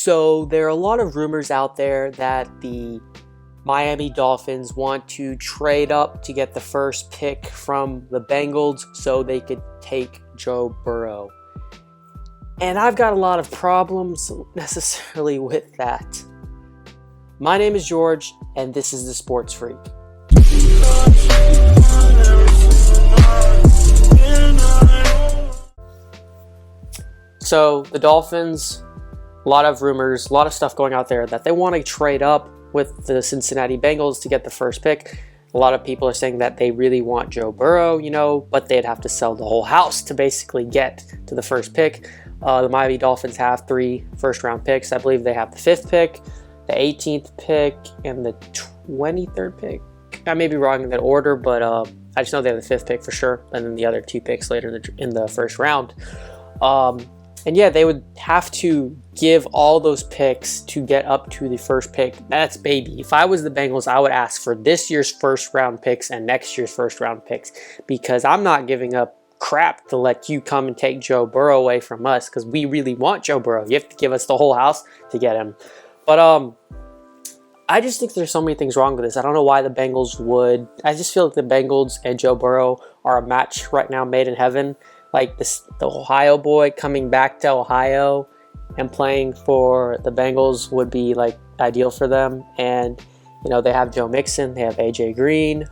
So there are a lot of rumors out there that the Miami Dolphins want to trade up to get the first pick from the Bengals so they could take Joe Burrow. And I've got a lot of problems necessarily with that. My name is George, and this is the Sports Freak. So the Dolphins, a lot of rumors, a lot of stuff going out there that they want to trade up with the Cincinnati Bengals to get the first pick. A lot of people are saying that they really want Joe Burrow, but they'd have to sell the whole house to basically get to the first pick. The Miami Dolphins have 3 first-round picks. I believe they have the 5th pick, the 18th pick, and the 23rd pick. I may be wrong in that order, but I just know they have the 5th pick for sure, and then the other 2 picks later in the first round. And yeah, they would have to give all those picks to get up to the first pick. That's baby. If I was the Bengals, I would ask for this year's first round picks and next year's first round picks, because I'm not giving up crap to let you come and take Joe Burrow away from us, because we really want Joe Burrow. You have to give us the whole house to get him. But I just think there's so many things wrong with this. I don't know why the Bengals would. I just feel like the Bengals and Joe Burrow are a match right now made in heaven. Like the Ohio boy coming back to Ohio and playing for the Bengals would be like ideal for them. And they have Joe Mixon, they have AJ Green,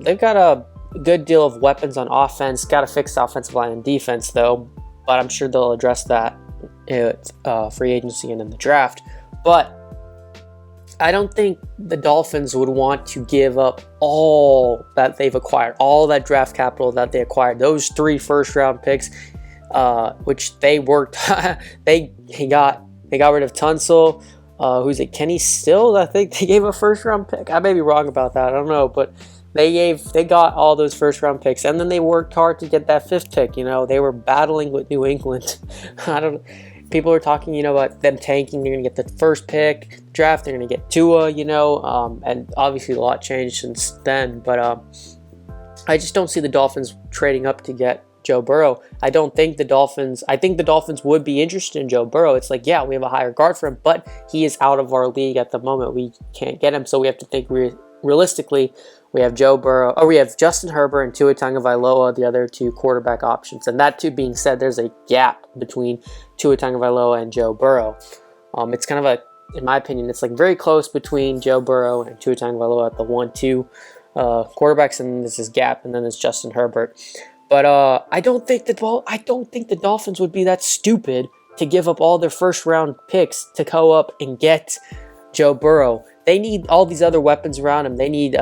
they've got a good deal of weapons on offense. Got to fix the offensive line and defense though, but I'm sure they'll address that at free agency and in the draft. But I don't think the Dolphins would want to give up all that they've acquired, all that draft capital that they acquired, those 3 first-round picks, which they worked. They got rid of Tunsil. Who's it? Kenny Still. I think they gave a first-round pick. I may be wrong about that. I don't know, but they got all those first-round picks, and then they worked hard to get that 5th pick. They were battling with New England. People are talking, about them tanking. They're going to get the first pick draft. They're going to get Tua, and obviously a lot changed since then. But I just don't see the Dolphins trading up to get Joe Burrow. I think the Dolphins would be interested in Joe Burrow. It's like, yeah, we have a higher guard for him, but he is out of our league at the moment. We can't get him, so we have to think realistically. We have Joe Burrow, we have Justin Herbert and Tua Tagovailoa, the other 2 quarterback options. And that too being said, there's a gap between Tua Tagovailoa and Joe Burrow. It's kind of in my opinion, it's like very close between Joe Burrow and Tua Tagovailoa at the 1-2 quarterbacks, and there's this gap, and then there's Justin Herbert. But I don't think the Dolphins would be that stupid to give up all their first round picks to go up and get Joe Burrow. They need all these other weapons around him. They need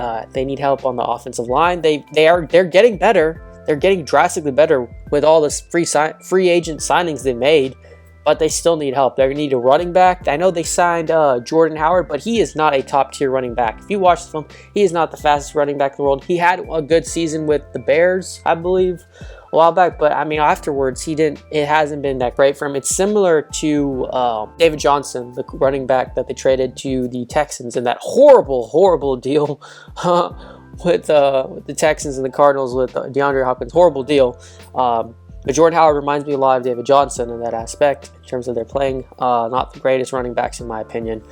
help on the offensive line. They're getting better. They're getting drastically better with all this free agent signings they made, but they still need help. They need a running back. I know they signed Jordan Howard, but he is not a top tier running back. If you watch the film, he is not the fastest running back in the world. He had a good season with the Bears, I believe, a while back, but afterwards it hasn't been that great for him. It's similar to David Johnson, the running back that they traded to the Texans in that horrible deal with the Texans and the Cardinals with DeAndre Hopkins. Horrible deal. But Jordan Howard reminds me a lot of David Johnson in that aspect in terms of their playing. Not the greatest running backs in my opinion.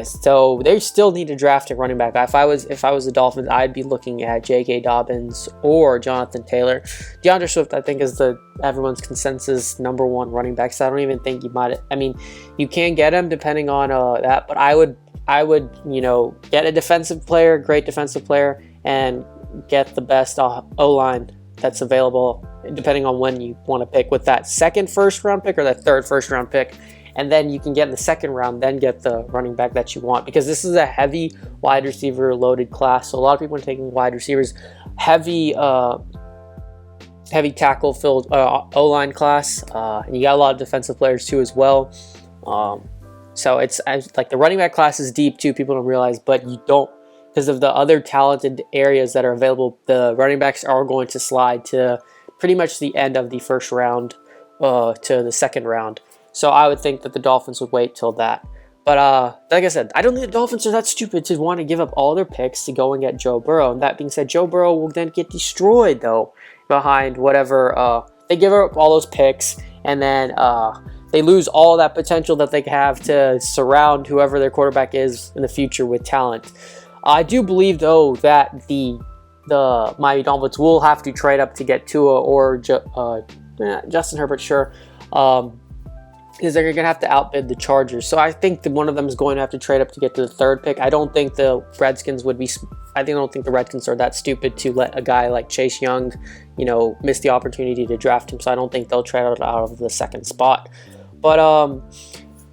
So they still need to draft a running back. If I was the Dolphins, I'd be looking at J.K. Dobbins or Jonathan Taylor. DeAndre Swift, I think, is everyone's consensus number 1 running back. So I don't even think you can get him depending on that. But I would get a defensive player, great defensive player, and get the best O-line that's available, depending on when you want to pick with that 2nd first-round pick or that 3rd first-round pick. And then you can get in the 2nd round, then get the running back that you want. Because this is a heavy wide receiver loaded class. So a lot of people are taking wide receivers. Heavy tackle filled O-line class. And you got a lot of defensive players too as well. So it's like the running back class is deep too. People don't realize, but you don't. Because of the other talented areas that are available, the running backs are going to slide to pretty much the end of the first round to the 2nd round. So I would think that the Dolphins would wait till that. But like I said, I don't think the Dolphins are that stupid to want to give up all their picks to go and get Joe Burrow. And that being said, Joe Burrow will then get destroyed, though, behind whatever. They give up all those picks, and then they lose all that potential that they have to surround whoever their quarterback is in the future with talent. I do believe, though, that the Miami Dolphins will have to trade up to get Tua or Justin Herbert, sure, because they're going to have to outbid the Chargers. So I think that one of them is going to have to trade up to get to the 3rd pick. I don't think the Redskins would be. I don't think the Redskins are that stupid to let a guy like Chase Young, miss the opportunity to draft him. So I don't think they'll trade out of the 2nd spot. But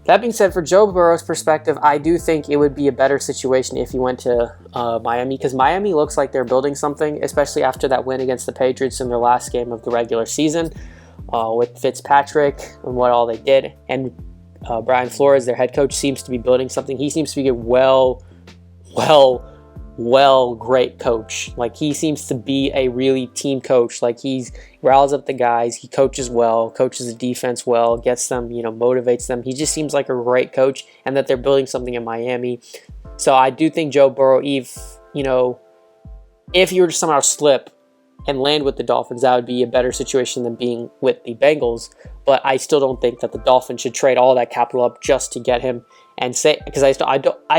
that being said, for Joe Burrow's perspective, I do think it would be a better situation if he went to Miami, because Miami looks like they're building something, especially after that win against the Patriots in their last game of the regular season with Fitzpatrick and what all they did. And Brian Flores, their head coach, seems to be building something. He seems to be a great coach. Like, he seems to be a really team coach. Like, he rallies up the guys, he coaches well, coaches the defense well, gets them, motivates them. He just seems like a great coach, and that they're building something in Miami. So I do think Joe Burrow, if he were to somehow slip and land with the Dolphins, that would be a better situation than being with the Bengals. But I still don't think that the Dolphins should trade all that capital up just to get him. And say, because I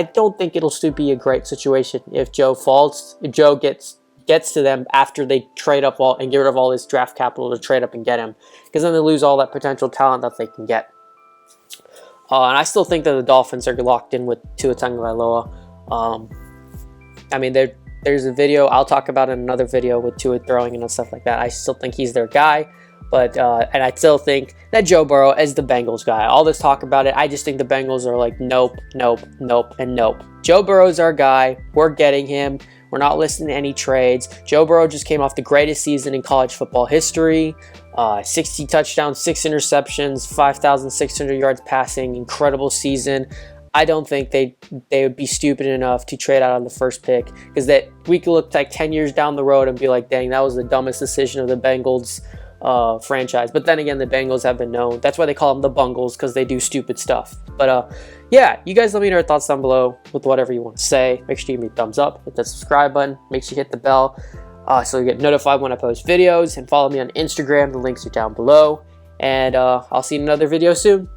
don't think it'll still be a great situation if Joe falls. If Joe gets to them after they trade up and get rid of all this draft capital to trade up and get him, because then they lose all that potential talent that they can get. And I still think that the Dolphins are locked in with Tua Tagovailoa. There's a video I'll talk about in another video with Tua throwing and stuff like that. I still think he's their guy. But and I still think that Joe Burrow is the Bengals guy. All this talk about it, I just think the Bengals are like, nope, nope, nope, and nope. Joe Burrow's our guy. We're getting him. We're not listening to any trades. Joe Burrow just came off the greatest season in college football history. 60 touchdowns, 6 interceptions, 5,600 yards passing. Incredible season. I don't think they would be stupid enough to trade out on the 1st pick, because that we could look like 10 years down the road and be like, dang, that was the dumbest decision of the Bengals franchise. But then again, the Bengals have been known. That's why they call them the Bungles, because they do stupid stuff. But yeah, you guys let me know your thoughts down below with whatever you want to say. Make sure you give me a thumbs up, hit that subscribe button, make sure you hit the bell so you get notified when I post videos, and follow me on Instagram. The links are down below, and I'll see you in another video soon.